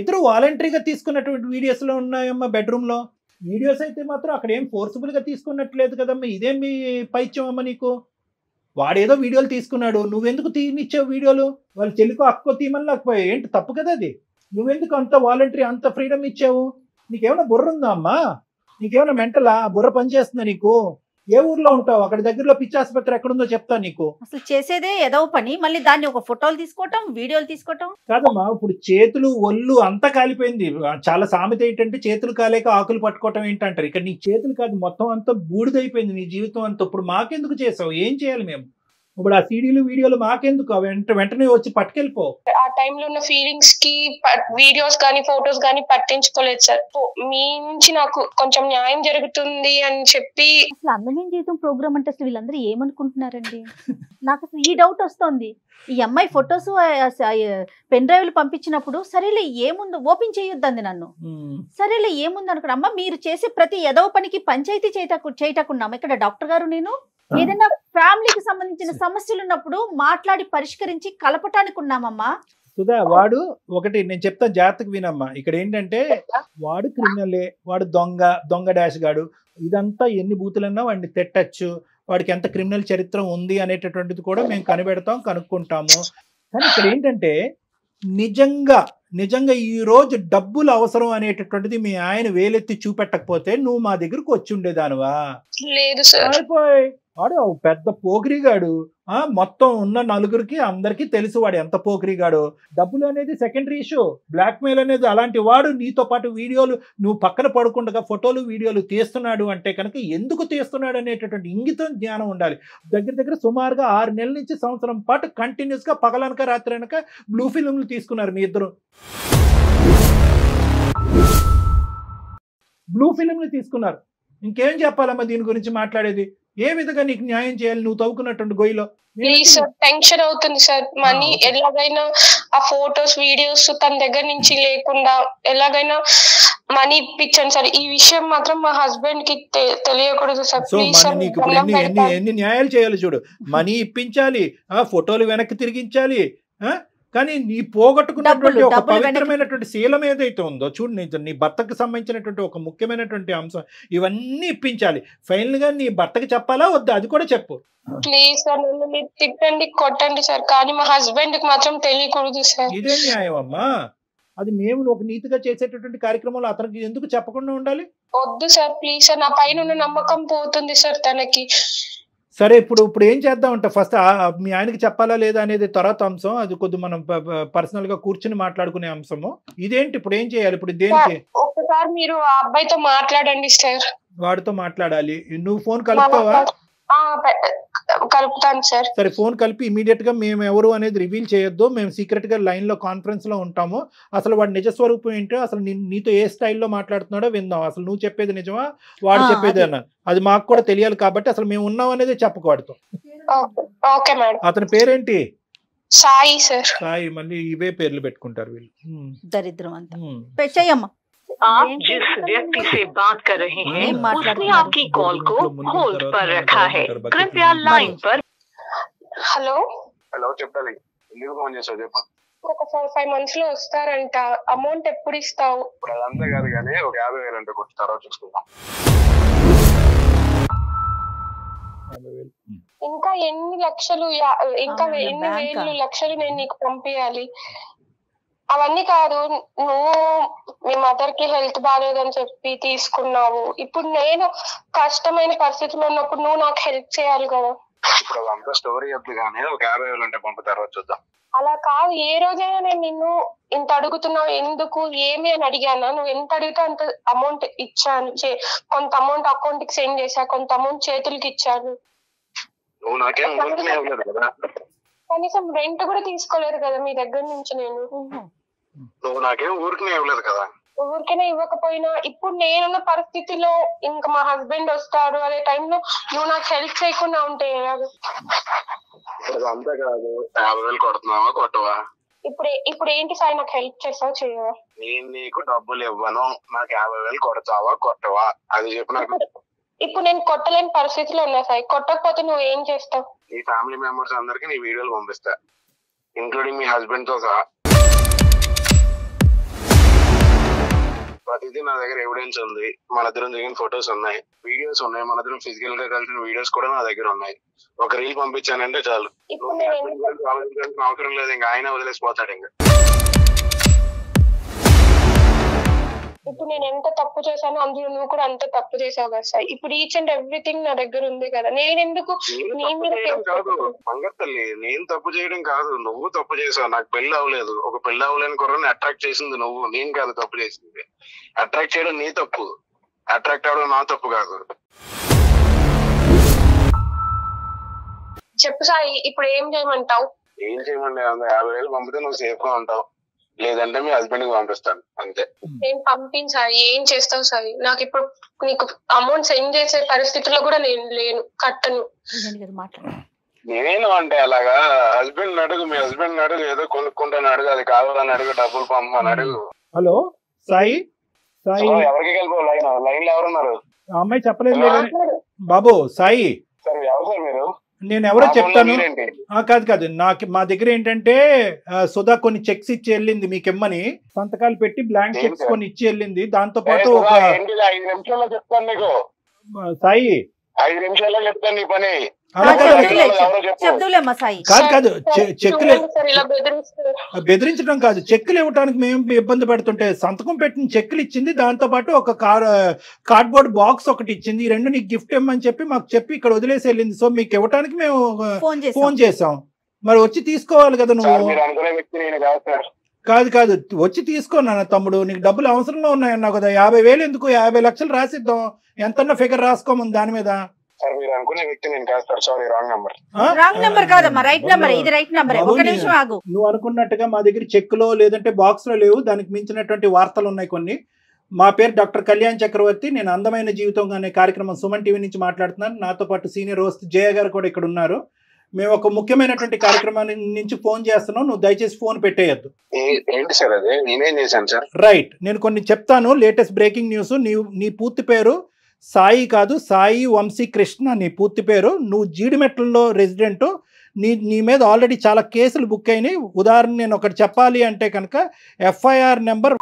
ఇద్దరు వాలంటరీగా తీసుకున్నటువంటి వీడియోస్ లో ఉన్నాయమ్మా. బెడ్రూమ్ లో వీడియోస్ అయితే మాత్రం అక్కడ ఏం ఫోర్స్ఫుల్ గా తీసుకున్నట్లేదు కదమ్మా. ఇదేం మీ పైత్యం అమ్మ నీకు? వాడేదో వీడియోలు తీసుకున్నాడు, నువ్వెందుకు తీనిచ్చావు వీడియోలు? వాళ్ళ చెల్లికో అక్కో తీయమని లేకపోయావు, ఏంటి తప్పు కదా అది? నువ్వెందుకు అంత వాలంటరీ అంత ఫ్రీడమ్ ఇచ్చావు? నీకేమైనా బుర్ర ఉందా అమ్మా? నీకేమైనా మెంటలా? బుర్ర పనిచేస్తుందా నీకు? ఏ ఊర్లో ఉంటావు? అక్కడ దగ్గరలో పిచ్చి ఆసుపత్రి ఎక్కడుందో చెప్తా నీకు. అసలు చేసేదే ఏదో పని, మళ్ళీ దాన్ని ఒక ఫోటోలు తీసుకోవటం, వీడియోలు తీసుకోవటం కాదమ్మా. ఇప్పుడు చేతులు ఒళ్ళు అంతా కాలిపోయింది. చాలా సామెత ఏంటంటే చేతులు కాలేక ఆకులు పట్టుకోవటం ఏంటంటారు. ఇక్కడ నీ చేతులు కాదు, మొత్తం అంతా బూడిదైపోయింది నీ జీవితం అంతా. ఇప్పుడు మాకెందుకు చేసావు? ఏం చేయాలి మేము? ఇప్పుడు ఆ సీడీలు వీడియోలు మాకెందుకు? వెంటనే వచ్చి పట్టుకెళ్ళిపో. ఆ టైంలో ఉన్న ఫీలింగ్స్ కి వీడియోస్ కానీ ఫొటోస్ కానీ పట్టించుకోలేదు సార్. మీ నుంచి నాకు కొంచెం న్యాయం జరుగుతుంది అని చెప్పి. అసలు అందమైన జీవితం ప్రోగ్రామ్ అంటే అసలు వీళ్ళందరూ ఏమనుకుంటున్నారండి? నాకు అసలు ఈ డౌట్ వస్తుంది. ఈ అమ్మాయి ఫొటోస్ పెన్ డ్రైవ్లు పంపించినప్పుడు సరేలే ఏముందో ఓపెన్ చేయొద్దంది నన్ను. సరేలే ఏముంది అనుకున్నా. అమ్మ మీరు చేసే ప్రతి ఎదవ పనికి పంచాయతీ చేయటకున్నాము ఇక్కడ డాక్టర్ గారు. నేను ఏదైనా ఫ్యామిలీకి సంబంధించిన సమస్యలు ఉన్నప్పుడు మాట్లాడి పరిష్కరించి కలపటానికి ఉన్నామమ్మా. సుధా, వాడు ఒకటి నేను చెప్తాను, జాగ్రత్తగా వినమ్మా. ఇక్కడ ఏంటంటే వాడు క్రిమినలే, వాడు దొంగ డాష్ గాడు. ఇదంతా ఎన్ని బూతులన్నా వాడిని తిట్టచ్చు, వాడికి ఎంత క్రిమినల్ చరిత్ర ఉంది అనేటటువంటిది కూడా మేము కనిపెడతాం, కనుక్కుంటాము. కానీ ఇక్కడ ఏంటంటే నిజంగా ఈ రోజు డబ్బులు అవసరం అనేటటువంటిది మీ ఆయన వేలెత్తి చూపెట్టకపోతే నువ్వు మా దగ్గరకు వచ్చి ఉండేదానివా? లేదు సార్. అయిపోయి వాడు పెద్ద పోకిరిగాడు. మొత్తం ఉన్న నలుగురికి అందరికీ తెలుసు వాడు ఎంత పోకిరిగాడు. డబ్బులు అనేది సెకండరీ ఇష్యూ. బ్లాక్మెయిల్ అనేది అలాంటి వాడు నీతో పాటు వీడియోలు నువ్వు పక్కన పడుకుండగా ఫోటోలు వీడియోలు తీస్తున్నాడు అంటే కనుక ఎందుకు తీస్తున్నాడు అనేటటువంటి ఇంగితం జ్ఞానం ఉండాలి. దగ్గర సుమారుగా 6 నెలల నుంచి సంవత్సరం పాటు కంటిన్యూస్ గా పగలనక రాత్రి అనక బ్లూ ఫిల్మ్లు తీసుకున్నారు మీ ఇద్దరు. బ్లూ ఫిల్మ్లు తీసుకున్నారు. ఇంకేం చెప్పాలమ్మా దీని గురించి మాట్లాడేది? ఏ విధంగా నీకు న్యాయం చేయాలి నువ్వు తవ్వుకున్నటువంటి గొయ్యిలో? ప్లీజ్ సార్, టెన్షన్ అవుతుంది సార్. మనీ ఎలాగైనా ఆ ఫోటోస్ వీడియోస్ తన దగ్గర నుంచి లేకుండా ఎలాగైనా మనీ ఇప్పించండి సార్. ఈ విషయం మాత్రం మా హస్బెండ్ కి తెలియకూడదు సార్. Please sir. నీకు ఎన్ని న్యాయాలు చేయాలి చూడు. మనీ ఇప్పించాలి, ఫోటోలు వెనక్కి తిరిగించాలి, కానీ నీ పోగొట్టుకున్నటువంటి ఒక పవిత్రమైనటువంటి శీలం ఏదైతే ఉందో చూడు, నీ భర్తకు సంబంధించినటువంటి ఒక ముఖ్యమైనటువంటి అంశం, ఇవన్నీ ఇప్పించాలి. ఫైనల్ గా నీ భర్తకి చెప్పాలా వద్దా అది కూడా చెప్పు. ప్లీజ్ సార్, నన్ను మీరు తిట్టండి కొట్టండి సార్, కానీ మా హస్బెండ్ కి మాత్రం తెలియకూడదు సార్. ఇదే న్యాయం అమ్మా. అది మేము ఒక నీతిగా చేసేటటువంటి కార్యక్రమంలో అతనికి ఎందుకు చెప్పకుండా ఉండాలి? వద్దు సార్, ప్లీజ్ సార్. నా పైన ఉన్న నమ్మకం పోతుంది సార్ తనకి. సరే, ఇప్పుడు ఏం చేద్దామంట? ఫస్ట్ మీ ఆయనకి చెప్పాలా లేదా అనేది తర్వాత అంశం. అది కొద్ది మనం పర్సనల్ గా కూర్చుని మాట్లాడుకునే అంశము. ఇదేంటి ఇప్పుడు ఏం చేయాలి? ఇప్పుడు దేనికి? ఒక్కసారి మీరు ఆ అబ్బాయితో మాట్లాడండి సార్. వాడితో మాట్లాడాలి. నువ్వు ఫోన్ కలుపుతావా? కలుపుతాను సార్. సరే, ఫోన్ కలిపి ఇమీడియట్ గా మేము ఎవరు అనేది రివీల్ చేయొద్దు. మేము సీక్రెట్ గా లైన్ లో కాన్ఫరెన్స్ లో ఉంటాము. అసలు వాడి నిజస్వరూపం ఏంటో, అసలు నీతో ఏ స్టైల్లో మాట్లాడుతున్నాడో విందాం. అసలు నువ్వు చెప్పేది నిజమా, వాడు చెప్పేది అన్న, అది మాకు కూడా తెలియాలి. కాబట్టి అసలు మేము ఉన్నాం అనేది చెప్పకూడదు. Okay madam. అతని పేరేంటి? సాయి సార్. సాయి. మళ్ళీ ఇవే పేర్లు పెట్టుకుంటారు వీళ్ళు. దరిద్రం అంతా. చెయ్యమ్మా. आप जिस व्यक्ति से बात कर रहे हैं उसने आपकी कॉल को होल्ड पर रखा है, कृपया लाइन पर. హలో చెప్పాలి. ఎందుకు ఫోన్ చేసావు చెప్పు. ఒక 4-5 months లో వస్తారంట. అమౌంట్ ఎప్పుడు ఇస్తావు? ఇప్పుడు అదంతా కాదు కానీ ఒక 50,000 అంటే కొట్టి తర్వాత చూసుకుందాం. ఇంకా ఎన్ని లక్షలు, ఇంకా ఎన్ని వేలు లక్షలు నేను నీకు పంపించాలి? అవన్నీ కాదు, నువ్వు మీ మదర్ కి హెల్త్ బాగాలేదని చెప్పి తీసుకున్నావు. ఇప్పుడు నేను కష్టమైన పరిస్థితిలో ఉన్నప్పుడు నువ్వు నాకు హెల్ప్ చేయాలి కదా. ఇప్పుడు అదంతా స్టోరీ వద్దు కానీ ఒక 50,000 అంటే పంపు తర్వాత చూద్దాం. అలా కాదు, ఏ రోజైనా నేను నిన్ను ఇంత అడుగుతున్నావు ఎందుకు ఏమి అని అడిగానా? నువ్వు ఎంత అడిగితే అంత అమౌంట్ ఇచ్చాను. కొంత అమౌంట్ అకౌంట్ కి సెండ్ చేశా, కొంత అమౌంట్ చేతులకి ఇచ్చాను. నువ్వు నాకేం ఊరికనే కదా, కనీసం రెంట్ కూడా తీసుకోలేదు కదా మీ దగ్గర నుంచి. నువ్వు నాకేం ఊరికనే ఇవ్వలేదు కదా. ఊరికనే ఇవ్వకపోయినా ఇప్పుడు నేనున్న పరిస్థితిలో ఇంకా మా హస్బెండ్ వస్తాడు అనే టైంలో నువ్వు నాకు హెల్ప్ చేయకుండా ఉంటే అంతా కాదు. 50,000 కొడుతున్నావా కొట్టవా? ఇప్పుడు ఏంటి సాయి, నాకు హెల్ప్ చేస్తావు చేయవా? నేను నీకు డబ్బులు ఇవ్వను, నాకు 50,000 కొడతావా కొట్టవా అది చెప్పు నాకు. ఇప్పుడు నేను కొట్టలేని పరిస్థితిలో ఉన్నా సాయి. కొట్టకపోతే నువ్వు ఏం చేస్తావు? నీ ఫ్యామిలీ మెంబర్స్ అందరికి నీ వీడియోలు పంపిస్తా, ఇంక్లూడింగ్ మీ హస్బెండ్ తో సహా. ప్రతిదీ నా దగ్గర ఎవిడెన్స్ ఉంది. మన ఇద్దరం దిగిన ఫొటోస్ ఉన్నాయి, వీడియోస్ ఉన్నాయి, మన ఇద్దరం ఫిజికల్ గా కలిసిన వీడియోస్ కూడా నా దగ్గర ఉన్నాయి. ఒక రీల్ పంపించానంటే చాలు. ఆలోచించాల్సిన అవసరం లేదు, ఇంకా ఆయన వదిలేసిపోతాడు. ఇంకా ఇప్పుడు నేను ఎంత తప్పు చేశానో అందులో నువ్వు కూడా అంత తప్పు చేసావు కదా సార్. ఇప్పుడు ఈచ్ అండ్ ఎవ్రీథింగ్ నా దగ్గర ఉంది కదా. నేను ఎందుకు మంగత్తల్లి, నేను తప్పు చేయడం కాదు, నువ్వు తప్పు చేసావు. నాకు పెళ్లి అవ్వలేదు, ఒక పెళ్లి అవ్వలేని కుర్రని అట్రాక్ట్ చేసింది నువ్వు, నేను కాదు తప్పు చేసింది. అట్రాక్ట్ చేయడం నీ తప్పు, అట్రాక్ట్ అవడం నా తప్పు కాదు. చెప్పు సాయి, ఇప్పుడు ఏం చేయమంటావు? ఏం చేయమండి, 50,000 పంపితే నువ్వు సేఫ్ గా ఉంటావు, లేదంటే మీ హస్బెండ్ కి పంపిస్తాను అంతే. నేను పంపించాయి ఏం చేస్తావు సాయి? నాకు ఇప్పుడు నీకు అమౌంట్ సెండ్ చేసే పరిస్థితిలో కూడా నేను లేను, కట్టను. నేను అంటే అలాగా హస్బెండ్ అడుగు, మీ హస్బెండ్ అడుగు, ఏదో కొనుక్కుంటాను అడుగు, అది కావాలని అడుగు, డబ్బులు పంపమని అడుగు. హలో సాయి. సాయి ఎవరికి కలిపి లైన్ లో ఎవరున్నారు? ఆ అమ్మాయి చెప్పలేదు బాబు. సాయి నేను ఎవరో చెప్తాను. కాదు మా దగ్గర ఏంటంటే సుధా కొన్ని చెక్స్ ఇచ్చి వెళ్ళింది మీకెమ్మని, సంతకాలు పెట్టి బ్లాంక్ చెక్స్ కొన్ని ఇచ్చి వెళ్ళింది. దాంతో పాటు ఒక 5 నిమిషాల్లో చెప్తాను నీకు సాయి, 5 నిమిషాల్లో చెప్తాను నీ పని. కాదు చెక్కులు బెదిరించడం కాదు, చెక్కులు ఇవ్వడానికి మేము ఇబ్బంది పెడుతుంటే సంతకం పెట్టిన చెక్కులు ఇచ్చింది, దాంతో పాటు ఒక కార్డ్బోర్డ్ బాక్స్ ఒకటి ఇచ్చింది. ఈ రెండు నీకు గిఫ్ట్ ఇవ్వమని చెప్పి మాకు చెప్పి ఇక్కడ వదిలేసి వెళ్ళింది. సో మీకు ఇవ్వడానికి మేము ఫోన్ చేసాం. మరి వచ్చి తీసుకోవాలి కదా నువ్వు. కాదు వచ్చి తీసుకోనా తమ్ముడు, నీకు డబ్బులు అవసరంలో ఉన్నాయన్నావు కదా. 50,000 ఎందుకు, 50 లక్షలు రాసిద్దాం, ఎంతన్నా ఫిగర్ రాసుకోమని దాని మీద. మీరు అనుకునే వ్యక్తి నేను కాదు సార్, సారీ రాంగ్ నెంబర్ కాదమ్మా, రైట్ నెంబర్, ఇది రైట్ నెంబర్. ఒక నిమిషం ఆగు. నువ్వు అనుకున్నట్టుగా మా దగ్గర చెక్కులో లేదంటే బాక్స్ లో లేవు, దానికి మించినటువంటి వార్తలు ఉన్నాయి కొన్ని. మా పేరు డాక్టర్ కళ్యాణ్ చక్రవర్తి, నేను అందమైన జీవితం అనే కార్యక్రమం సుమన్ టీవీ నుంచి మాట్లాడుతున్నాను. నాతో పాటు సీనియర్ హోస్ట్ జయ గారు కూడా ఇక్కడ ఉన్నారు. మేము ఒక ముఖ్యమైనటువంటి కార్యక్రమాన్ని నుంచి ఫోన్ చేస్తున్నాం, నువ్వు దయచేసి ఫోన్ పెట్టేయద్దు. ఏంటి సార్ అది, నేనేం చేశాను సార్? రైట్, నేను కొన్ని చెప్తాను. Latest breaking news. నీ పూర్తి పేరు సాయి కాదు, సాయి వంశీ కృష్ణ నీ పూర్తి పేరు. నువ్వు జీడిమెట్లలో రెసిడెంట్. నీ మీద ఆల్రెడీ చాలా కేసులు బుక్ అయినాయి. ఉదాహరణ నేను ఒకటి చెప్పాలి అంటే కనుక FIR నెంబర్,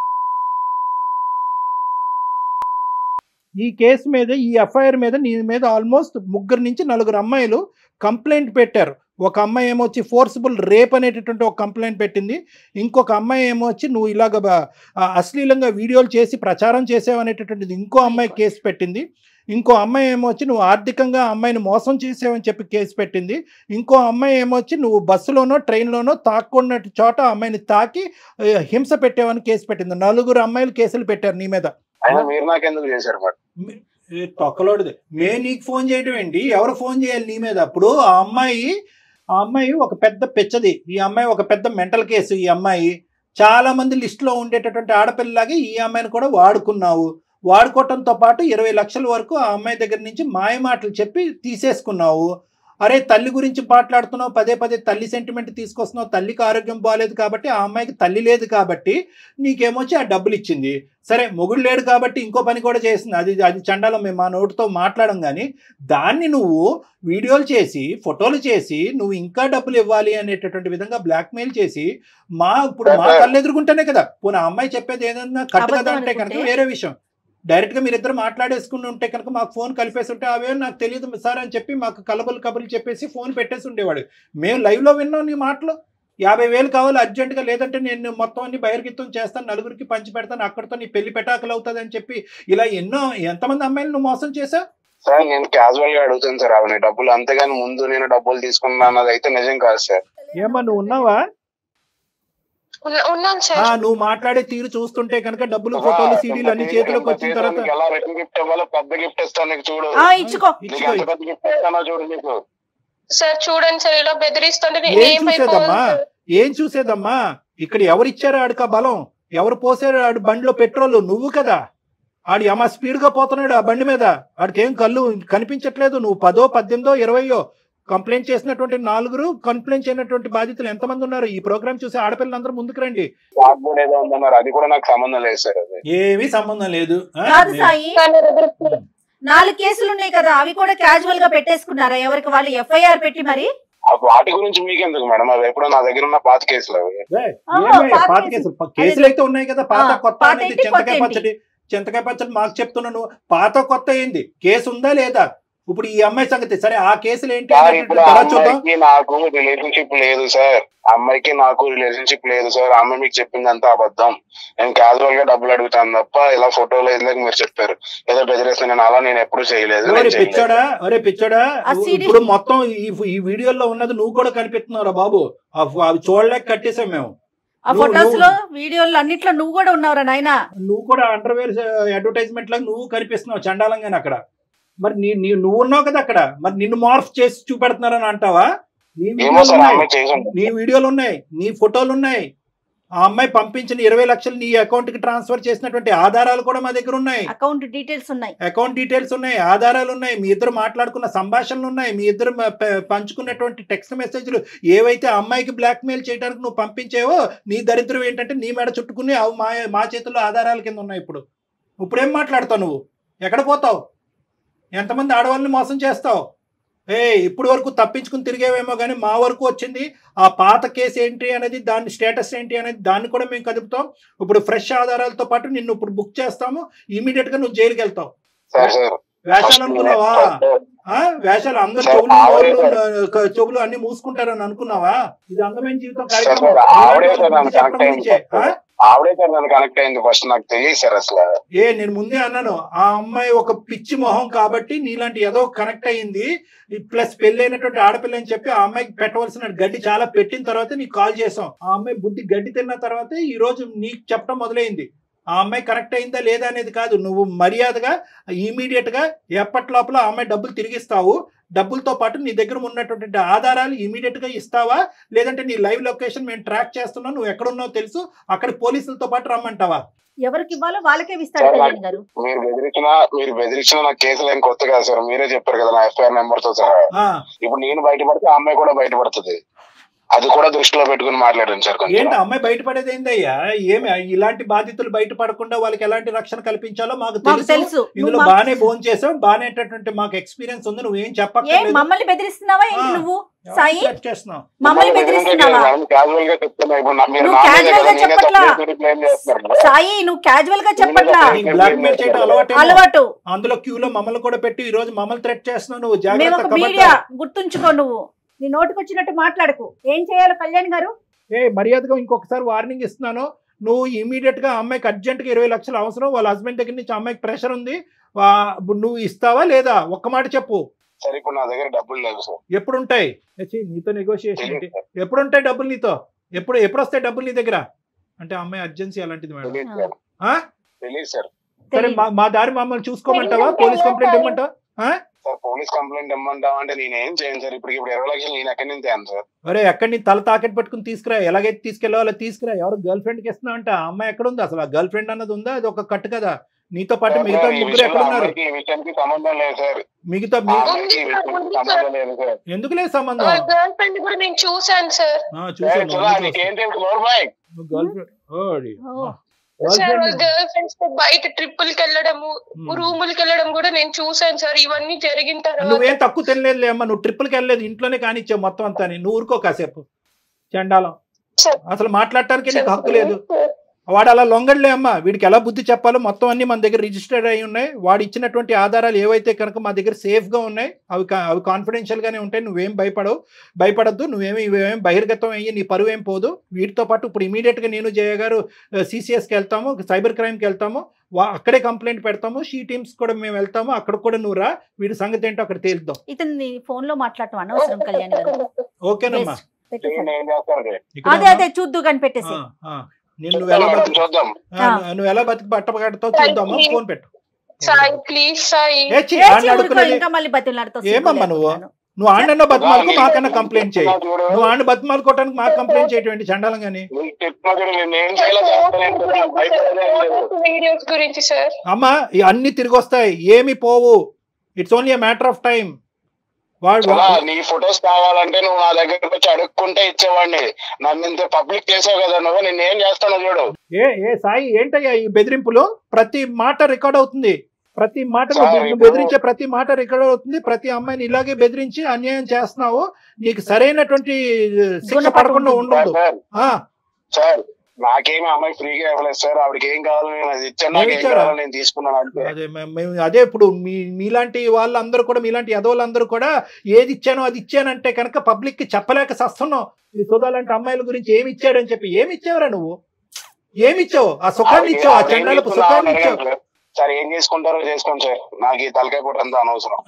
ఈ కేసు మీద, ఈ FIR మీద నీ మీద ఆల్మోస్ట్ 3 నుంచి 4 అమ్మాయిలు కంప్లైంట్ పెట్టారు. ఒక అమ్మాయి ఏమొచ్చి ఫోర్సిబుల్ రేప్ అనేటటువంటి ఒక కంప్లైంట్ పెట్టింది. ఇంకొక అమ్మాయి ఏమొచ్చి నువ్వు ఇలాగ అశ్లీలంగా వీడియోలు చేసి ప్రచారం చేసావు అనేటటువంటిది ఇంకో అమ్మాయి కేసు పెట్టింది. ఇంకో అమ్మాయి ఏమొచ్చి నువ్వు ఆర్థికంగా అమ్మాయిని మోసం చేసావని చెప్పి కేసు పెట్టింది. ఇంకో అమ్మాయి ఏమొచ్చి నువ్వు బస్సులోనో ట్రైన్లోనో తాక్కున్న చోట అమ్మాయిని తాకి హింస పెట్టావని కేసు పెట్టింది. 4 అమ్మాయిలు కేసులు పెట్టారు నీ మీద. తొక్కలోడిది నీకు ఫోన్ చేయడం ఏంటి, ఎవరు ఫోన్ చేయాలి నీ మీద? అప్పుడు ఆ అమ్మాయి ఒక పెద్ద పిచ్చది, ఈ అమ్మాయి ఒక పెద్ద మెంటల్ కేసు. ఈ అమ్మాయి చాలా మంది లిస్టులో ఉండేటటువంటి ఆడపిల్లలాగే ఈ అమ్మాయిని కూడా వాడుకున్నావు. వాడుకోవటంతో పాటు 20 లక్షల వరకు ఆ అమ్మాయి దగ్గర నుంచి మాయ మాటలు చెప్పి తీసేసుకున్నావు. అరే తల్లి గురించి మాట్లాడుతున్నావు, పదే తల్లి సెంటిమెంట్ తీసుకొస్తున్నావు. తల్లికి ఆరోగ్యం బాగాలేదు కాబట్టి, ఆ అమ్మాయికి తల్లి లేదు కాబట్టి నీకేమొచ్చి ఆ డబ్బులు ఇచ్చింది. సరే మొగుడు లేడు కాబట్టి ఇంకో పని కూడా చేసింది, అది చండాలం, మేము మా నోటితో మాట్లాడం. కానీ దాన్ని నువ్వు వీడియోలు చేసి ఫోటోలు చేసి నువ్వు ఇంకా డబ్బులు ఇవ్వాలి అనేటటువంటి విధంగా బ్లాక్మెయిల్ చేసి ఇప్పుడు మా కళ్ళు ఎదుర్కొంటేనే కదా. పోనీ ఆ అమ్మాయి చెప్పేది ఏదన్నా కట్టు కదా అంటే కనుక వేరే విషయం. డైరెక్ట్గా మీరిద్దరు మాట్లాడేసుకుని ఉంటే కనుక మాకు ఫోన్ కలిపేసి ఉంటే అవే నాకు తెలియదు సార్ అని చెప్పి మాకు కబుర్లు చెప్పేసి ఫోన్ పెట్టేసి ఉండేవాడు. మేము లైవ్లో విన్నాం నీ మాటలు. 50,000 కావాలి అర్జెంటుగా, లేదంటే నేను మొత్తం అన్ని బహిర్గతం చేస్తాను, 4గురికి పంచి పెడతాను, అక్కడితో నీ పెళ్లి పెటాకులు అవుతుంది అని చెప్పి ఇలా ఎంతమంది అమ్మాయిలు నువ్వు మోసం చేసావు? సార్ నేను క్యాజువల్ గా అడుగుతాను సార్ అవన్నీ డబ్బులు, అంతేగాని ముందు నేను డబ్బులు తీసుకున్నా అన్నది అయితే నిజం కాదు సార్. ఏమా నువ్వు ఉన్నావా? ఉన్నాను సార్. నువ్వు మాట్లాడే తీరు చూస్తుంటే కనుక డబ్బులు, ఫోటోలు, సీడీలు అన్ని చేతిలోకి వచ్చిన తర్వాత ఎలా రిటర్న్ గిఫ్ట్ ఇవ్వాలో పెద్ద గిఫ్ట్ ఇస్తాను నీకు, చూడు పెద్ద గిఫ్ట్ ఇస్తానో చూడు నీకు. సార్ చూడండి సార్, ఇలా బెదిరిస్తుంటే ఏం చూసేదమ్మా? ఇక్కడ ఎవరిచ్చారు ఆడికి బలం? ఎవరు పోసారు ఆడు బండిలో పెట్రోల్? నువ్వు కదా. ఆడి అమ్మ స్పీడ్ గా పోతున్నాడు ఆ బండి మీద, ఆడికి ఏం కళ్ళు కనిపించట్లేదు. నువ్వు 10, 18, 20 కంప్లైంట్ చేసినటువంటి 4 కంప్లైంట్ చేయనటువంటి బాధితులు ఎంతమంది ఉన్నారు? ఈ ప్రోగ్రామ్ చూసి ఆడపిల్లలందరూ ముందుకు రండి. అది కూడా నాకు సంబంధం లేదు సార్, ఏమీ సంబంధం లేదు. 4 కేసులు ఉన్నాయి కదా, అవి కూడా క్యాజువల్ గా పెట్టేసుకున్నారా ఎవరికి వాళ్ళు FIR పెట్టి? మరి వాటి గురించి మీకెందుకు మేడం, అవి ఎప్పుడో నా దగ్గర ఉన్న పాత కేసులు. పాత కేసులు అయితే ఉన్నాయి కదా, పాత కొత్త అనేది చింతకాయ పచ్చడి మాకు చెప్తున్నాను. పాత కొత్త ఏంది, కేసు ఉందా లేదా? ఇప్పుడు ఈ అమ్మాయి సంగతి సరే, ఆ కేసులు ఏంటి? నాకు రిలేషన్షిప్ లేదు సార్, అమ్మాయికి నాకు రిలేషన్షిప్ లేదు సార్. అమ్మాయి మీకు చెప్పిందంతా అబద్ధం. నేను క్యాజువల్ గా డబ్బులు అడుగుతాను తప్ప ఇలా ఫోటోలు ఇందాక మీరు చెప్పారు ఏదో బెదిరేస్తాను, నేను అలా నేను ఎప్పుడు చేయలేదు. పిచ్చోడా ఇప్పుడు మొత్తం ఈ వీడియోలో ఉన్నది నువ్వు కూడా కనిపిస్తున్నావురా బాబు. అవి చూడలేక కట్టేసాం మేము. ఆ ఫోటోస్ లో వీడియోలు అన్నిట్లో నువ్వు కూడా ఉన్నావురా నాయనా. నువ్వు కూడా అండర్వేర్ అడ్వర్టైజ్మెంట్ లాగా నువ్వు కనిపిస్తున్నావు చండాలంగానే అక్కడ. మరి నువ్వు ఉన్నావు కదా అక్కడ, మరి నిన్ను మార్ఫ్ చేసి చూపెడుతున్నారని అంటావా? నీ వీడియోలు ఉన్నాయి, నీ ఫోటోలు ఉన్నాయి. ఆ అమ్మాయి పంపించిన 20 లక్షలు నీ అకౌంట్ కి ట్రాన్స్ఫర్ చేసినటువంటి ఆధారాలు కూడా మా దగ్గర ఉన్నాయి. అకౌంట్ డీటెయిల్స్ ఉన్నాయి, ఆధారాలు ఉన్నాయి. మీ ఇద్దరు మాట్లాడుకున్న సంభాషణలు ఉన్నాయి, మీ ఇద్దరు పంచుకున్నటువంటి టెక్స్ట్ మెసేజ్లు ఏవైతే అమ్మాయికి బ్లాక్ మెయిల్ చేయడానికి నువ్వు పంపించావో, నీ దరిద్రం ఏంటంటే నీ మెడ చుట్టుకుని అవి మా చేతుల్లో ఆధారాల కింద ఉన్నాయి. ఇప్పుడేం మాట్లాడతావు నువ్వు? ఎక్కడ పోతావు? ఎంతమంది ఆడవాళ్ళని మోసం చేస్తావు? ఇప్పుడు వరకు తప్పించుకుని తిరిగేవేమో కానీ మా వరకు వచ్చింది ఆ పాత కేసు ఏంటి అనేది, దాని స్టేటస్ ఏంటి అనేది దాన్ని కూడా మేము కదుపుతాం. ఇప్పుడు ఫ్రెష్ ఆధారాలతో పాటు నిన్ను ఇప్పుడు బుక్ చేస్తాము, ఇమీడియట్ గా నువ్వు జైలుకి వెళ్తావు. వేషాలు అనుకున్నావా? వేషాలు అందరు చెవులు అన్ని మూసుకుంటారని అనుకున్నావా? ఇది అందమైన జీవితం కార్యక్రమం. నేను ముందే అన్నాను, ఆ అమ్మాయి ఒక పిచ్చి మొహం కాబట్టి నీలాంటి ఏదో కనెక్ట్ అయ్యింది, ప్లస్ పెళ్లి అయినటువంటి ఆడపిల్ల అని చెప్పి ఆ అమ్మాయికి పెట్టవలసిన గడ్డి చాలా పెట్టిన తర్వాత నీకు కాల్ చేసాం. ఆ అమ్మాయి బుద్ధి గడ్డి తిన్న తర్వాత ఈ రోజు నీకు చెప్పడం మొదలైంది. ఆ అమ్మాయి కరెక్ట్ అయిందా లేదా అనేది కాదు, నువ్వు మర్యాదగా ఇమీడియట్ గా ఎప్పటి లోపల ఆ అమ్మాయి డబ్బులు తిరిగిస్తావు, డబ్బులతో పాటు నీ దగ్గర ఉన్నటువంటి ఆధారాలు ఇమీడియట్ గా ఇస్తావా, లేదంటే నీ లైవ్ లొకేషన్ మేము ట్రాక్ చేస్తున్నావు, నువ్వు ఎక్కడున్నావు తెలుసు, అక్కడ పోలీసులతో పాటు రమ్మంటావా? ఎవరికి ఇవ్వాలో వాళ్ళకే ఇస్తారు కళ్యాణ్ గారు. మీరు బెదిరించిన నా కేసులు ఏం కొత్త కాదు సార్, మీరే చెప్పారు కదా నా ఎఫ్ఐఆర్ నెంబర్ తో సహా. ఇప్పుడు నేను బయటపడితే ఆ అమ్మాయి కూడా బయటపడుతుంది, అది కూడా దృష్టిలో పెట్టుకుని మాట్లాడండి సార్. ఏంటి అమ్మాయి బయటపడేది ఏందయ్యా? ఏమి ఇలాంటి బాధితులు బయటపడకుండా వాళ్ళకి ఎలాంటి రక్షణ కల్పించాలో మాకు తెలుసు. ఇందులో బానే ఫోన్ చేసాం, బానేటటువంటి మాకు ఎక్స్పీరియన్స్ ఉంది. నువ్వేం చెప్పక్కర్లేదు. మమ్మల్ని బెదిరిస్తున్నావా ఏంటి నువ్వు సాయి? మమ్మల్ని బెదిరిస్తున్నావా? సాయి నువ్వు క్యాజువల్ గా చెప్పట్లా, బ్లాక్ మెయిల్ చేయడం అలవాటు. అందులో క్యూలో మమ్మల్ని కూడా పెట్టి ఈ రోజు మమ్మల్ని థ్రెట్ చేస్తున్నావు. నువ్వు జాగ్రత్త, మీడియా గుర్తుంచుకో, నువ్వు నీ నోటికి వచ్చినట్టు మాట్లాడకు. ఏం చేయాలి కళ్యాణ్ గారు? మర్యాదగా ఇంకొకసారి వార్నింగ్ ఇస్తున్నాను. నువ్వు ఇమీడియట్ గా అమ్మాయికి అర్జెంట్ గా 20 లక్షలు అవసరం, వాళ్ళ హస్బెండ్ దగ్గర నుంచి అమ్మాయికి ప్రెషర్ ఉంది, నువ్వు ఇస్తావా లేదా? ఒక్క మాట చెప్పు. సరే ఇప్పుడు నా దగ్గర డబ్బులు లేవు సార్. ఎప్పుడు ఉంటాయి? నీతో నెగోషియేషన్ ఏంటి? ఎప్పుడు ఉంటాయి డబ్బులు నీతో? ఎప్పుడు వస్తాయి డబ్బులు నీ దగ్గర? అంటే అమ్మాయి అర్జెన్సీ అలాంటిది మేడం. సరే మా దారి మమ్మల్ని చూసుకోమంటావా? పోలీస్ కంప్లైంట్ ఇవ్వమంటావా? సార్ పోలీస్ కంప్లైంట్ ఇమ్మంటావా అంటే నేనేం చేయను సార్. ఇప్పుడు 20 లక్షలు నేను ఎక్కడి నుంచి తేను సార్? అరే ఎక్కడి నుంచి తల తాకెట్ పట్టుకుని తీసుకురా, ఎలాగైతే తీసుకెళ్ళాలో తీసుకురా. ఎవరు గర్ల్ ఫ్రెండ్ కి ఇస్తున్నా అంటే ఆ అమ్మాయి ఎక్కడ ఉంది అసలు? ఆ గర్ల్ ఫ్రెండ్ అన్నది ఉందా? అది ఒక కట్టు కదా. నీతో పాటు మిగతా ముగ్గురు ఎక్కడ ఉన్నారు? సంబంధం లేదు సార్. మిగతా ఎందుకు లేదు సంబంధం? గర్ల్ ఫ్రెండ్ కూడా నేను చూసాను సార్. గర్ల్ ఫ్రెండ్స్ తో బయట ట్రిప్పులకి వెళ్ళడము, రూములకి వెళ్ళడం కూడా నేను చూసాను సార్. ఇవన్నీ జరిగిన తర్వాత నువ్వేం తక్కువ తినలేదు అమ్మా. నువ్వు ట్రిప్పులకి వెళ్ళలేదు, ఇంట్లోనే కానిచ్చావు మొత్తం అంతా. నువ్వు ఊరుకో కాసేపు. చండాలం, అసలు మాట్లాడటానికి నీకు హక్కు లేదు. వాడు అలా లొంగడలే అమ్మా. వీడికి ఎలా బుద్ధి చెప్పాలో మొత్తం అన్ని మన దగ్గర రిజిస్టర్డ్ అయి ఉన్నాయి. వాడు ఇచ్చినటువంటి ఆధారాలు ఏవైతే కనుక మా దగ్గర సేఫ్ గా ఉన్నాయి, అవి కాన్ఫిడెన్షియల్ గానే ఉంటాయి. నువ్వేం భయపడద్దు. ఇవేం బహిర్గతం అయ్యి నీ పరువు ఏం పోదు. వీటితో పాటు ఇప్పుడు ఇమీడియట్ గా నేను జయ గారు CCSకి వెళ్తాము, సైబర్ క్రైమ్కి వెళ్తాము, అక్కడే కంప్లైంట్ పెడతాము. షీ టీమ్స్ కూడా మేము వెళ్తాము, అక్కడ కూడా నువ్వు రా. వీడి సంగతి ఏంటో అక్కడ తేలుద్దాం. ఇతన్ని ఫోన్ లో మాట్లాడటం అనవసరం కళ్యాణ్ గారు. ఓకేనమ్మా, అదే చూద్దు కానీ పెట్టేసి. నువ్వు ఎలా బతికి బట్టబడతావు చూద్దామా? ఫోన్ పెట్టు. ఏమమ్మా నువ్వు ఆడన్నా బతిమాలకు మాకన్నా కంప్లైంట్ చేయి. నువ్వు ఆడిన బతిమాలుకోవటానికి మాకు కంప్లైంట్ చేయటువంటి చండాలం గానీ. అమ్మా అన్ని తిరిగి వస్తాయి, ఏమి పోవు. It's only a matter of time. నీ ఫొటోస్ కావాలంటే నువ్వు నా దగ్గరకు వచ్చి అడుక్కుంటే ఇచ్చేవాడిని. నన్ను ఇంత పబ్లిక్ చేసావు కదా నువ్వు, నేను ఏం చేస్తాను చూడు. సాయి ఏంటయ్యా ఈ బెదిరింపులు? ప్రతి మాట రికార్డ్ అవుతుంది. ప్రతి మాట బెదిరించే ప్రతి మాట రికార్డ్ అవుతుంది. ప్రతి అమ్మాయిని ఇలాగే బెదిరించి అన్యాయం చేస్తున్నావు. నీకు సరైనటువంటి శిక్ష పడకుండా ఉండదు సార్. నాకేమి అమ్మాయి ఫ్రీగా ఇవ్వలేదు సార్. ఆవిడకి ఏం కావాలో నేను అది ఇచ్చాను, నాకు ఏం కావాలో నేను తీసుకున్నాను. అదే ఇప్పుడు మీలాంటి వాళ్ళందరూ కూడా, మీలాంటి యదవులందరూ కూడా ఏది ఇచ్చానో అది ఇచ్చానంటే కనుక పబ్లిక్ కి చెప్పలేక సస్తున్నావు. ఈ సుధాలాంటి అమ్మాయిల గురించి ఏమి ఇచ్చాడని చెప్పి. ఏమి ఇచ్చావురా నువ్వు? ఏమిచ్చావు? ఆ సుఖాన్ని ఇచ్చావు, ఆ చండాలపు సుఖాన్ని ఇచ్చావు. సార్ ఏం చేసుకుంటారో చేసుకోండి సార్, నాకు ఈ తలకాయ పూట అంతా అనవసరం.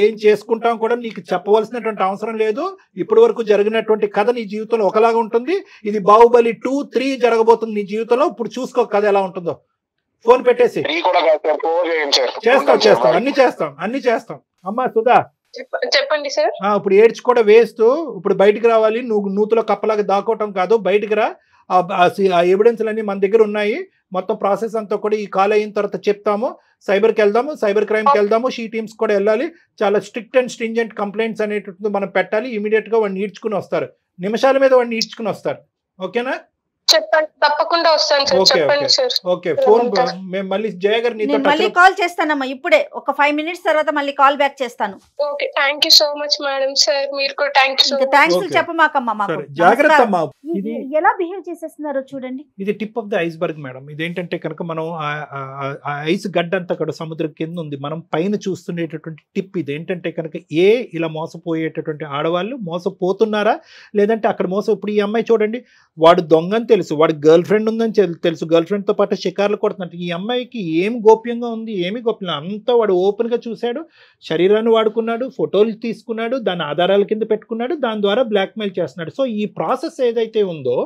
ఏం చేసుకుంటాం కూడా నీకు చెప్పవలసినటువంటి అవసరం లేదు. ఇప్పటి వరకు జరిగినటువంటి కథ నీ జీవితంలో ఒకలాగా ఉంటుంది. ఇది బాహుబలి 2, 3 జరగబోతుంది నీ జీవితంలో. ఇప్పుడు చూసుకో కథ ఎలా ఉంటుందో. ఫోన్ పెట్టేసి. చేస్తాం అన్ని చేస్తాం. అమ్మా సుధా చెప్పండి సార్. ఇప్పుడు ఏడ్చి కూడా వేస్తూ ఇప్పుడు బయటికి రావాలి. నువ్వు నూతులో కప్పలాగా దాక్కోవటం కాదు, బయటికి రా. ఆ ఎవిడెన్స్లన్నీ మన దగ్గర ఉన్నాయి. మొత్తం ప్రాసెస్ అంతా కూడా ఈ కాల్ అయిన తర్వాత చెప్తాము. సైబర్కి వెళ్దాము, సైబర్ క్రైమ్కి వెళ్దాము, షీ టీమ్స్ కూడా వెళ్ళాలి. చాలా స్ట్రిక్ట్ అండ్ స్ట్రింజెంట్ కంప్లైంట్స్ అనేటువంటిది మనం పెట్టాలి. ఇమీడియట్ గా వాడిని ఈడ్చుకుని వస్తారు. నిమిషాల మీద వాడిని ఈడ్చుకుని వస్తారు. ఓకేనా? చెప్పండి, తప్పకుండా వస్తాను సార్. ఓకే చెప్పండి సార్. ఓకే ఫోన్ మేము మళ్ళీ జయ గారు నీతో నేను మళ్ళీ కాల్ చేస్తానమ్మా ఇప్పుడే, ఒక 5 minutes తర్వాత మళ్ళీ కాల్ బ్యాక్ చేస్తాను. Okay, thank you so much madam. Sir మీరు కూడా థ్యాంక్ యూ సో ఇంకా మచ్. Thanks Okay. చెప్పమాకమ్మా మాకు. జాగ్రత్త నమస్కారం. అమ్మా. ఇది ఎలా బిహేవ్ చేసేస్తున్నారో చూడండి. ఇది tip of the iceberg madam. ఇదేంటంటే కనుక మనం ఆ ఐస్ గడ్డ అంతా కూడా సముద్రం కింద ఉంది, మనం పైన చూస్తుండేటటువంటి టిప్. ఇదేంటంటే కనుక ఇలా మోసపోయేటటువంటి ఆడవాళ్ళు మోసపోతున్నారా లేదంటే అక్కడ ఇప్పుడు ఈ అమ్మాయి చూడండి, వాడు దొంగని తెలుసు, వాడు గర్ల్ ఫ్రెండ్ ఉందని తెలుసు, గర్ల్ ఫ్రెండ్ తో పాటు షికార్లు కొడుతున్నట్టు. ఈ అమ్మాయికి ఏం గోప్యంగా ఉంది, ఏమి గోప్యం అంతా వాడు ఓపెన్ గా చూశాడు, శరీరాన్ని వాడుకున్నాడు, ఫోటోలు తీసుకున్నాడు, దాని ఆధారాల కింద పెట్టుకున్నాడు, దాని ద్వారా బ్లాక్మెయిల్ చేస్తున్నాడు. సో ఈ ప్రాసెస్ ఏదైతే ఉందో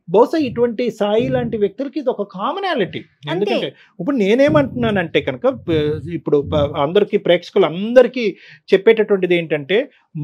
బహుశా ఇటువంటి సాయి లాంటి వ్యక్తులకి ఇది ఒక కామనాలిటీ. ఎందుకంటే ఇప్పుడు నేనేమంటున్నానంటే కనుక ఇప్పుడు అందరికీ ప్రేక్షకులందరికీ చెప్పేటటువంటిది ఏంటంటే,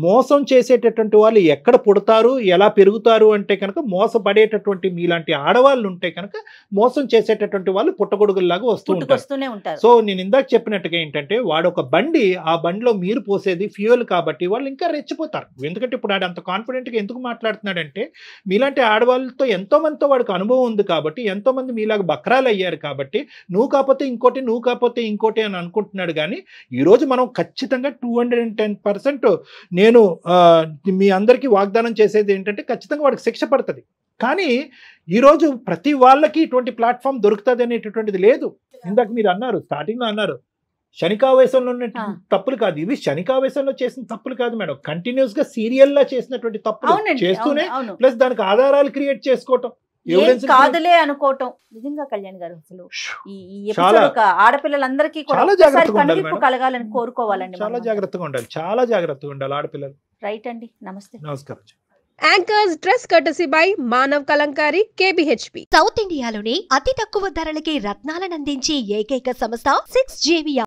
మోసం చేసేటటువంటి వాళ్ళు ఎక్కడ పుడతారు ఎలా పెరుగుతారు అంటే కనుక మోసపడేటటువంటి మీలాంటి ఆడవాళ్ళు ఉంటే కనుక మోసం చేసేటటువంటి వాళ్ళు పుట్టగొడుగుల్లాగా వస్తూనే ఉంటారు. సో నేను ఇందాక చెప్పినట్టుగా ఏంటంటే, వాడు ఒక బండి, ఆ బండిలో మీరు పోసేది ఫ్యూయల్ కాబట్టి వాళ్ళు ఇంకా రెచ్చిపోతారు. ఎందుకంటే ఇప్పుడు వాడు అంత కాన్ఫిడెంట్గా ఎందుకు మాట్లాడుతున్నాడంటే, మీలాంటి ఆడవాళ్ళతో ఎంతో మందితో వాడికి అనుభవం ఉంది కాబట్టి, ఎంతో మంది మీలాగా బక్రాలు అయ్యారు కాబట్టి, నువ్వు కాకపోతే ఇంకోటి, నువ్వు కాకపోతే ఇంకోటి అని అనుకుంటున్నాడు. కానీ ఈరోజు మనం ఖచ్చితంగా 210% నేను మీ అందరికీ వాగ్దానం చేసేది ఏంటంటే, ఖచ్చితంగా వాడికి శిక్ష పడుతుంది. కానీ ఈరోజు ప్రతి వాళ్ళకి ఇటువంటి ప్లాట్ఫామ్ దొరుకుతుంది అనేటటువంటిది లేదు. ఇందాక మీరు అన్నారు, స్టార్టింగ్ లో అన్నారు శనికావేశంలో ఉన్న తప్పులు కాదు ఇవి, శనికావేశంలో చేసిన తప్పులు కాదు మేడం, కంటిన్యూస్ గా సీరియల్ లా చేసినటువంటి తప్పులు చేస్తూనే ప్లస్ దానికి ఆధారాలు క్రియేట్ చేసుకోవటం, కాదులే అనుకోవటం. నిజంగా కళ్యాణ్ గారు అసలు ఈ ఎపిసోడ్ ఆడపిల్లలందరికీ కనువిప్పు కలగాలని కోరుకోవాలండి. చాలా జాగ్రత్తగా ఉండాలి, చాలా జాగ్రత్తగా ఉండాలి ఆడపిల్లలు. రైట్ అండి, నమస్తే. నమస్కారం. Anchors dress courtesy by Manav Kalamkari KBHP. South ఇండియాలోనే అతి తక్కువ ధరలకి రత్నాలను అందించే ఏకైక సంస్థ 6JV.